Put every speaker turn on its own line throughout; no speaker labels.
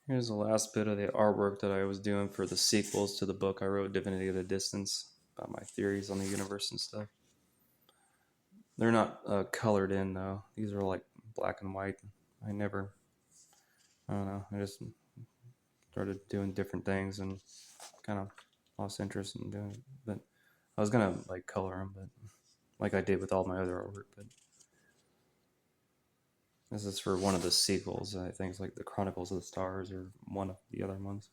Here's the last bit of the artwork that I was doing for the sequels to the book I wrote, Divinity of the Distance, about my theories on the universe and stuff. They're not colored in though. These are like black and white. I don't know. I just started doing different things and kind of lost interest in doing it. But I was gonna like color them, but like I did with all my other artwork. But this is for one of the sequels. I think it's like the Chronicles of the Stars or one of the other ones.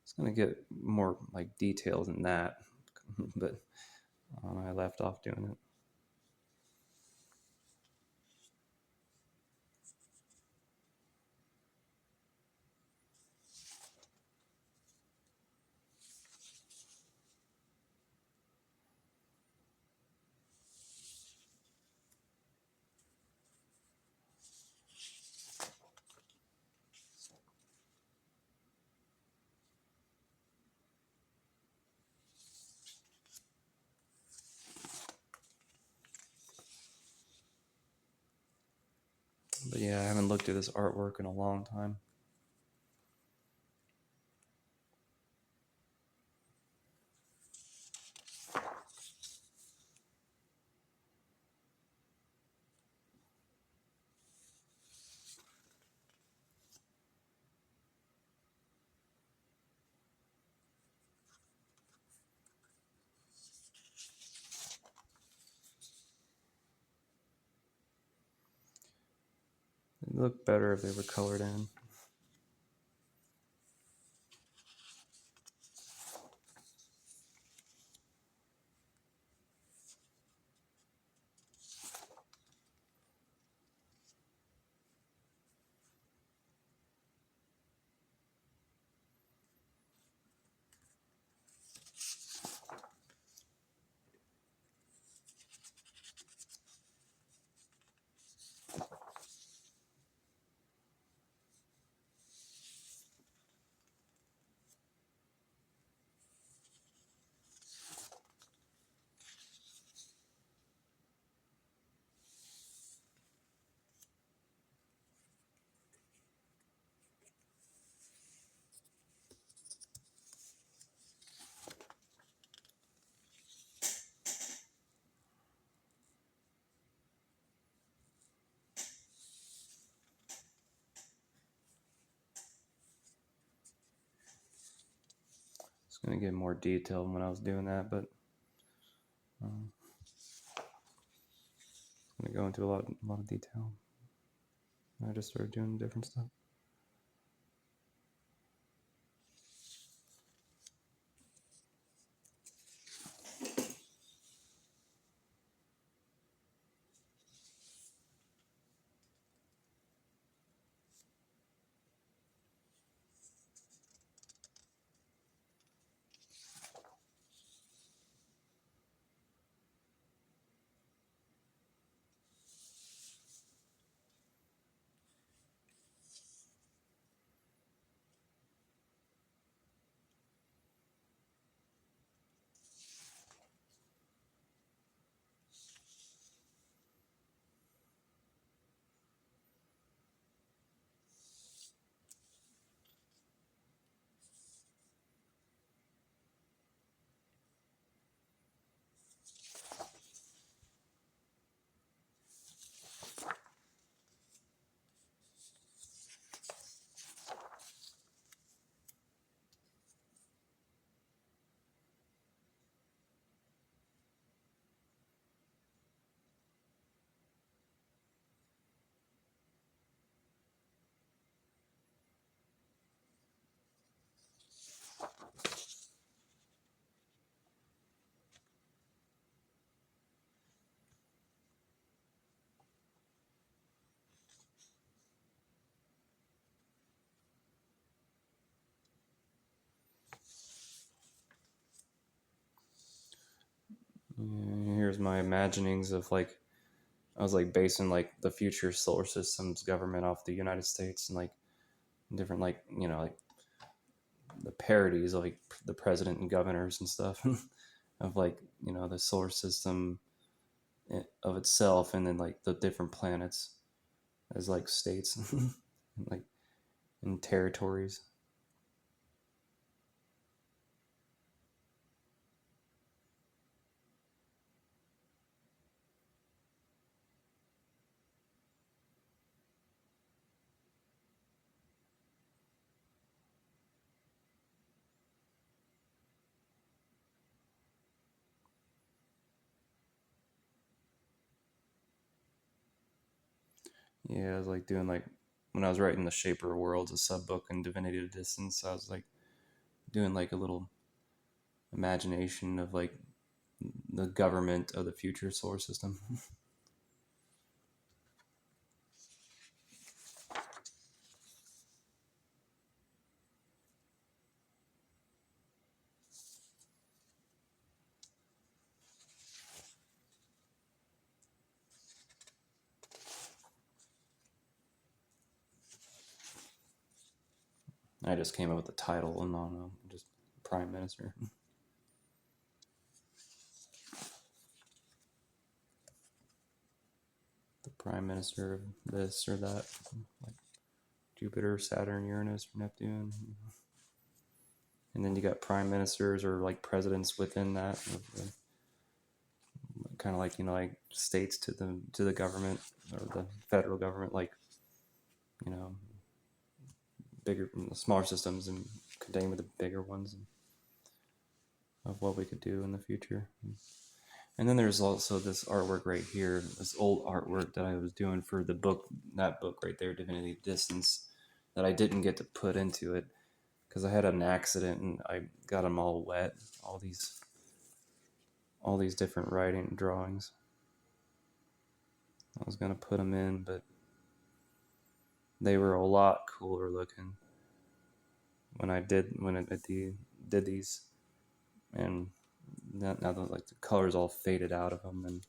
It's gonna get more like detailed than that, but I left off doing it. But yeah, I haven't looked at this artwork in a long time. It'd look better if they were colored in. It's gonna get more detailed when I was doing that, but um, I'm gonna go into a lot of detail. I just started doing different stuff. Here's my imaginings of like I was like basing like the future solar system's government off the United States and like different like like the parodies of like the president and governors and stuff. of like, the solar system of itself, and then like the different planets as like states, like in territories. Yeah, I was like doing like when I was writing the Shaper of Worlds, a sub book in Divinity of Distance. I was like doing like a little imagination of like the government of the future solar system. I just came up with the title and on just Prime Minister. The Prime Minister of this or that, like Jupiter, Saturn, Uranus, Neptune. And then you got prime ministers or like presidents within that, kind of like, like states to the government or the federal government, like, you know bigger, smaller systems and contained with the bigger ones, of what we could do in the future. And then there's also this artwork right here, this old artwork that I was doing for the book, that book right there, Divinity of Distance, that I didn't get to put into it because I had an accident and I got them all wet. All these different writing drawings. I was gonna put them in, but they were a lot cooler looking when I did these, and now the like the colors all faded out of them, and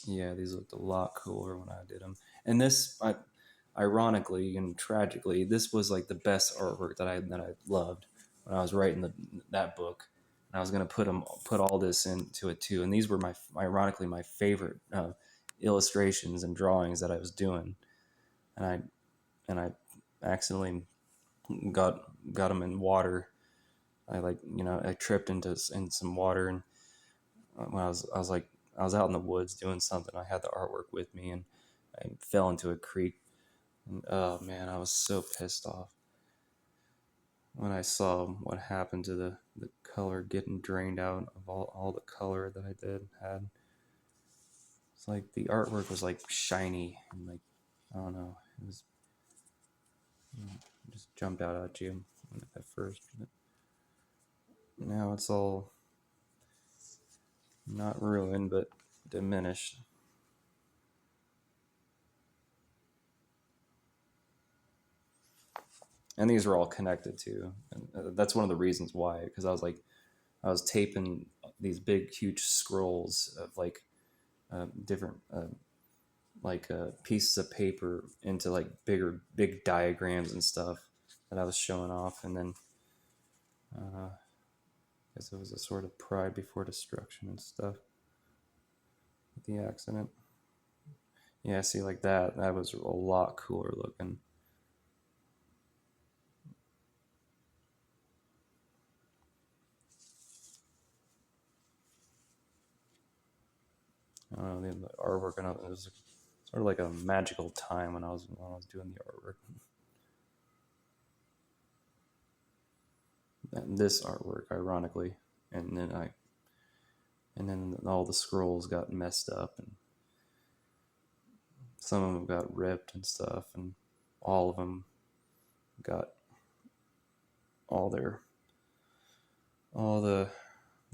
yeah, these looked a lot cooler when I did them. And this, ironically and tragically, this was like the best artwork that I loved when I was writing that book. And I was gonna put all this into it too. And these were ironically my favorite illustrations and drawings that I was doing. And I accidentally got them in water. I tripped in some water, and when I was out in the woods doing something. I had the artwork with me, and I fell into a creek. And, oh man, I was so pissed off when I saw what happened to the color getting drained out of all the color that had. It's like the artwork was like shiny and like, I don't know, it just jumped out at you at first. But now it's all not ruined, but diminished. And these were all connected too. And that's one of the reasons why, because I was taping these big, huge scrolls of like different pieces of paper into like big diagrams and stuff that I was showing off, and then I guess it was a sort of pride before destruction and stuff. The accident, yeah. See, like that was a lot cooler looking. I don't know, the artwork. And it was sort of like a magical time when I was doing the artwork. And this artwork, ironically, and then all the scrolls got messed up, and some of them got ripped and stuff, and all of them got all their all the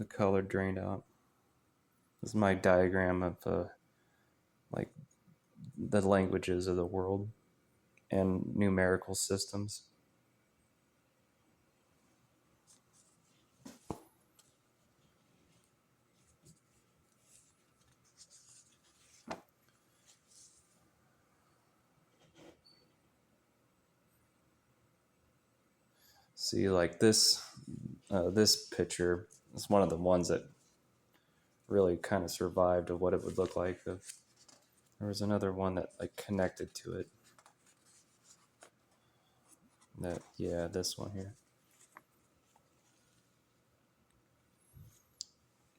color drained out. This is my diagram of like the languages of the world and numerical systems. See, like this picture is one of the ones that really kind of survived of what it would look like. There was another one that like connected to it. That, yeah, this one here.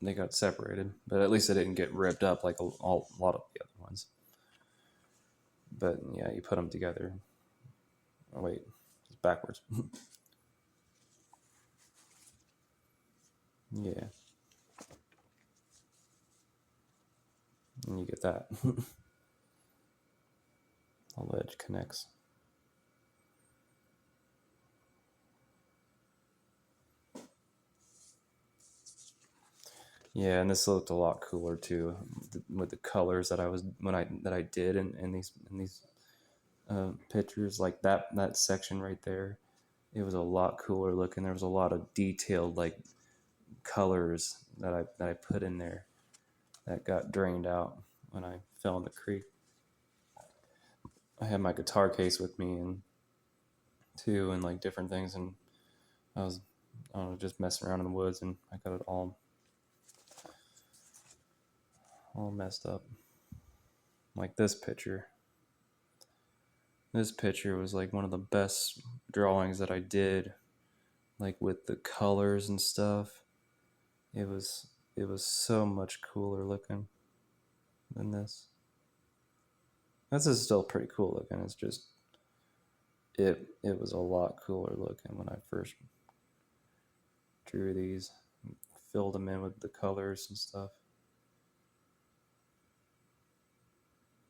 They got separated, but at least it didn't get ripped up like a lot of the other ones. But yeah, you put them together. Oh wait, it's backwards. Yeah, and you get that. All the edge connects. Yeah, and this looked a lot cooler too, with the colors that I did in these pictures. Like that section right there, it was a lot cooler looking. There was a lot of detailed like colors that I put in there that got drained out when I fell in the creek. I had my guitar case with me and too, and like different things, and I was, I don't know, just messing around in the woods, and I got it all messed up. Like this picture. This picture was like one of the best drawings that I did, like with the colors and stuff. It was so much cooler looking than this. This is still pretty cool looking. It's just it was a lot cooler looking when I first drew these, filled them in with the colors and stuff.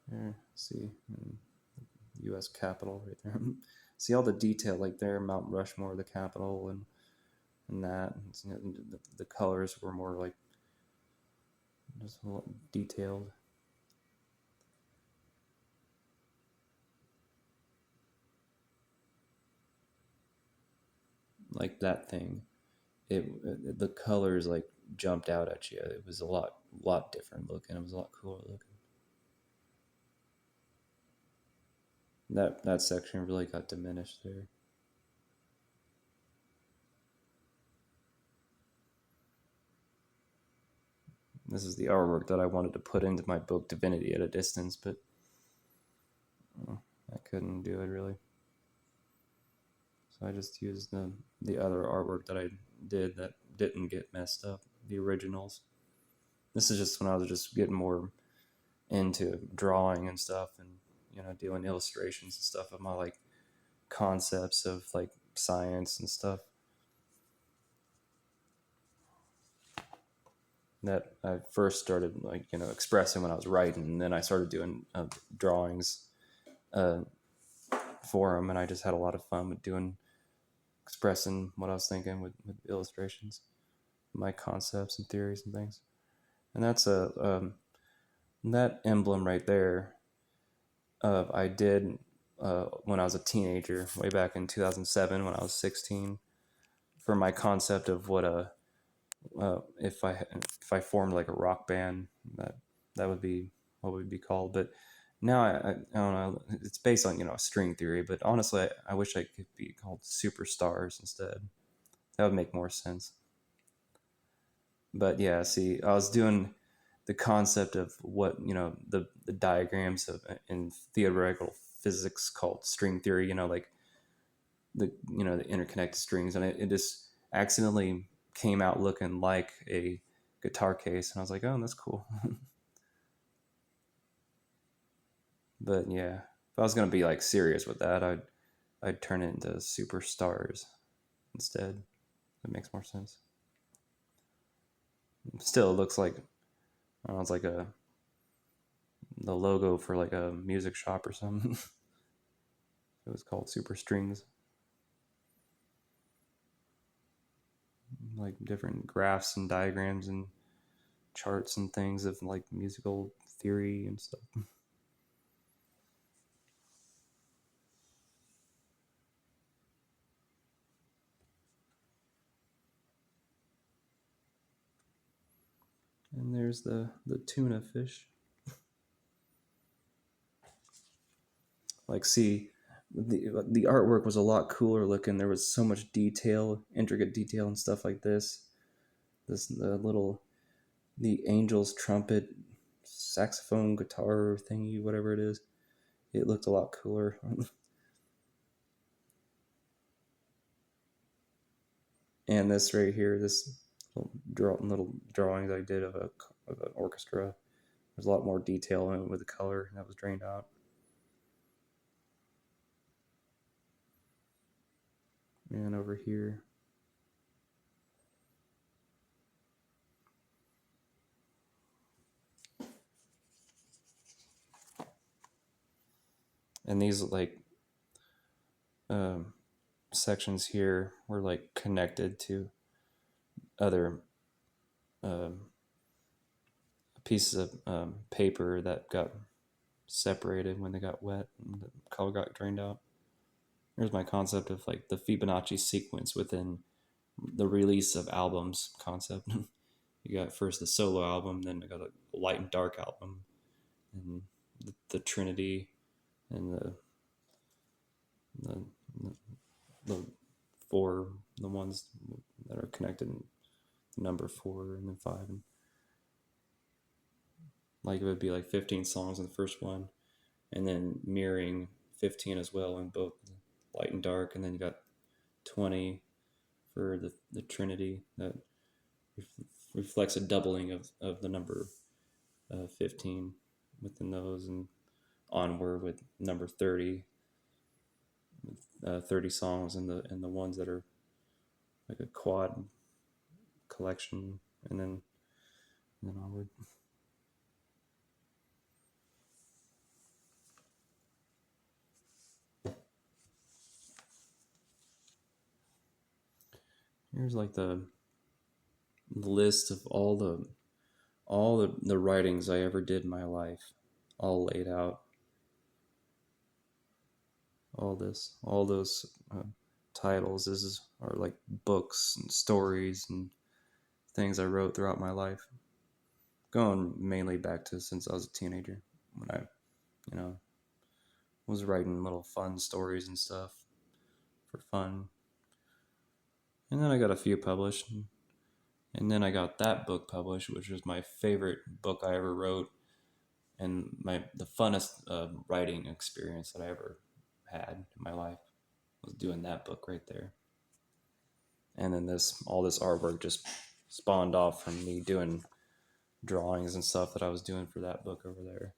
Here, see, U.S. Capitol right there. See all the detail, like there, Mount Rushmore, the Capitol, and that. And the colors were more like just detailed. Like that thing, the colors like jumped out at you. It was a lot different looking. It was a lot cooler looking. That section really got diminished there. This is the artwork that I wanted to put into my book Divinity at a Distance, but I couldn't do it really. So I just used the other artwork that I did that didn't get messed up, the originals. This is just when I was just getting more into drawing and stuff, and doing illustrations and stuff of my like concepts of like science and stuff that I first started like expressing when I was writing, and then I started doing drawings for them, and I just had a lot of fun with expressing what I was thinking with illustrations, my concepts and theories and things. And that's that emblem right there. I did when I was a teenager, way back in 2007 when I was 16, for my concept of what if I formed like a rock band, that would be what would be called. But now I don't know. It's based on string theory, but honestly, I wish I could be called superstars instead. That would make more sense. But yeah, see, I was doing the concept of what the diagrams of in theoretical physics called string theory. Like the interconnected strings, and it just accidentally came out looking like a guitar case, and I was like, oh, that's cool. But yeah, if I was gonna be like serious with that, I'd turn it into superstars instead. That makes more sense. Still, it looks like, I don't know, it's like the logo for like a music shop or something. It was called Super Strings. Like different graphs and diagrams and charts and things of like musical theory and stuff. And there's the tuna fish. Like, see, the artwork was a lot cooler looking. There was so much detail, intricate detail and stuff like this. The angel's trumpet, saxophone, guitar thingy, whatever it is. It looked a lot cooler. And this right here, this little drawings I did of an orchestra. There's a lot more detail in it with the color that was drained out. And over here, and these like sections here were like connected to other pieces of paper that got separated when they got wet and the color got drained out. Here's my concept of like the Fibonacci sequence within the release of albums concept. You got first the solo album, then I got a light and dark album, and the Trinity, and the four, the ones that are connected, number 4 and then 5, and like it would be like 15 songs in the first one, and then mirroring 15 as well in both light and dark, and then you got 20 for the Trinity that reflects a doubling of the number 15 within those, and onward with number 30, 30 songs, and the ones that are like a quad collection, and then onward. Here's like the list of all the writings I ever did in my life, all laid out. All those titles are like books and stories and things I wrote throughout my life, going mainly back to since I was a teenager, when I, was writing little fun stories and stuff for fun. And then I got a few published, and then I got that book published, which was my favorite book I ever wrote, and the funnest writing experience that I ever had in my life was doing that book right there. And then all this artwork just spawned off from me doing drawings and stuff that I was doing for that book over there.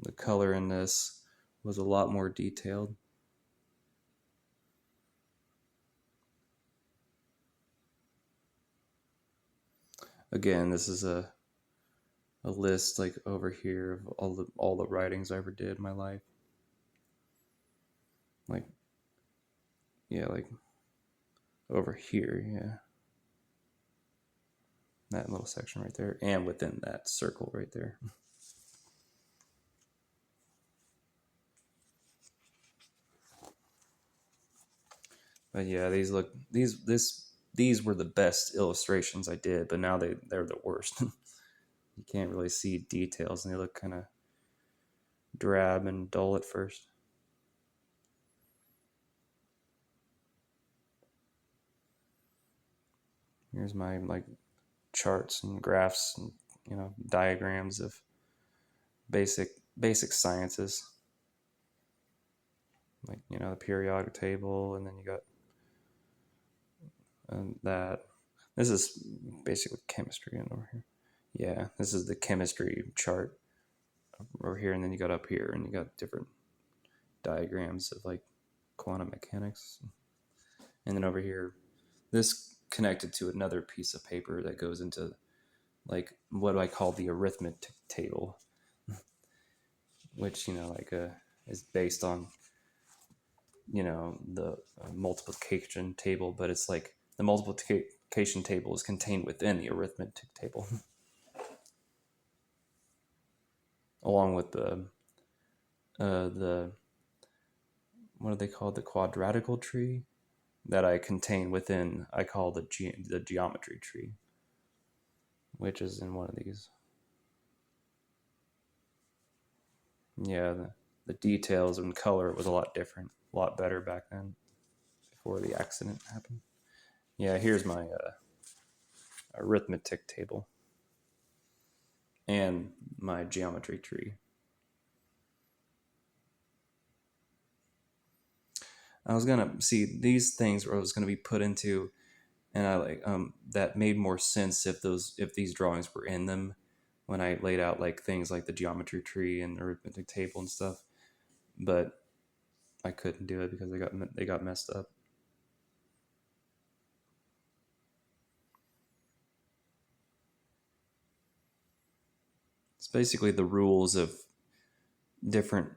The color in this was a lot more detailed. Again, this is a list like over here of all the writings I ever did in my life. Like over here, yeah. That little section right there, and within that circle right there. But yeah, these were the best illustrations I did, but now they're the worst. You can't really see details, and they look kind of drab and dull at first. Here's my like charts and graphs and diagrams of basic sciences, like the periodic table, and then you got that. This is basically chemistry in over here. Yeah, this is the chemistry chart over here, and then you got up here, and you got different diagrams of like quantum mechanics, and then over here, this connected to another piece of paper that goes into like what I call the arithmetic table, which is based on the multiplication table, but it's like the multiplication table is contained within the arithmetic table, along with the what do they call it? The quadratical tree that I contain within. I call the geometry tree. which is in one of these. Yeah, the details and color was a lot different, a lot better back then, before the accident happened. Yeah, here's my arithmetic table and my geometry tree. I was gonna see these things where I was gonna be put into, and I like that made more sense if these drawings were in them when I laid out like things like the geometry tree and the arithmetic table and stuff, but I couldn't do it because they got messed up. It's basically the rules of different,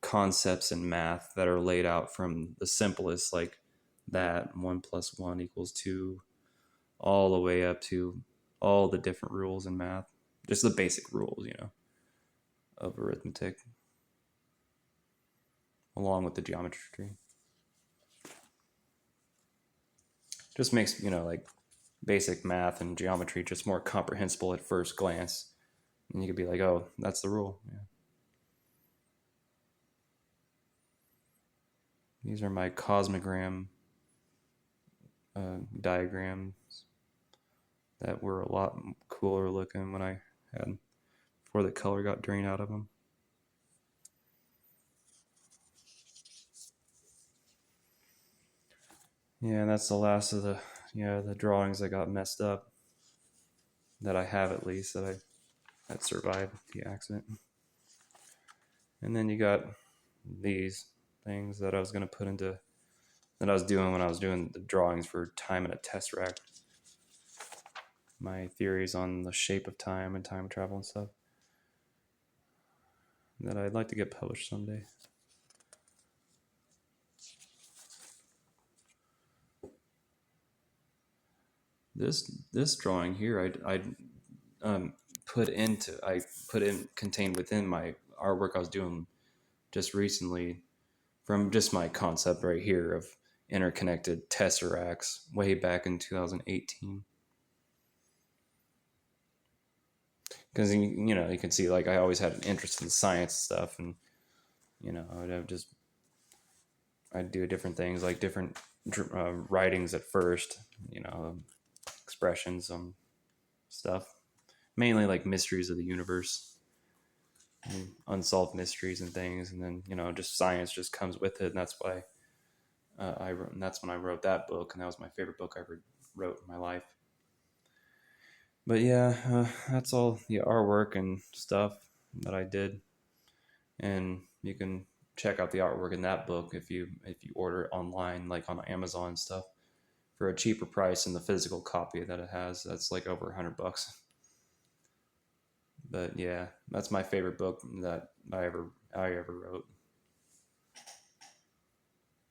concepts in math that are laid out from the simplest, like that 1 + 1 = 2, all the way up to all the different rules in math. Just the basic rules, of arithmetic, along with the geometry tree. Just makes, like basic math and geometry just more comprehensible at first glance. And you could be like, oh, that's the rule. Yeah. These are my cosmogram diagrams that were a lot cooler looking when I had before the color got drained out of them. Yeah, and that's the last of the drawings that got messed up that I have, at least that survived the accident. And then you got these things that I was gonna put into that I was doing when I was doing the drawings for Time in a Tesseract. My theories on the shape of time and time travel and stuff that I'd like to get published someday. This drawing here, I put in contained within my artwork I was doing just recently, from just my concept right here of interconnected tesseracts way back in 2018. Because you can see, like, I always had an interest in science stuff, and I'd do different things, like different writings at first, expressions on stuff, mainly like mysteries of the universe and unsolved mysteries and things, and then just science just comes with it, and that's why and that's when I wrote that book, and that was my favorite book I ever wrote in my life. But yeah, that's all the artwork and stuff that I did, and you can check out the artwork in that book if you order it online, like on Amazon and stuff, for a cheaper price than the physical copy that it has. That's like over $100. But yeah, that's my favorite book that I ever wrote.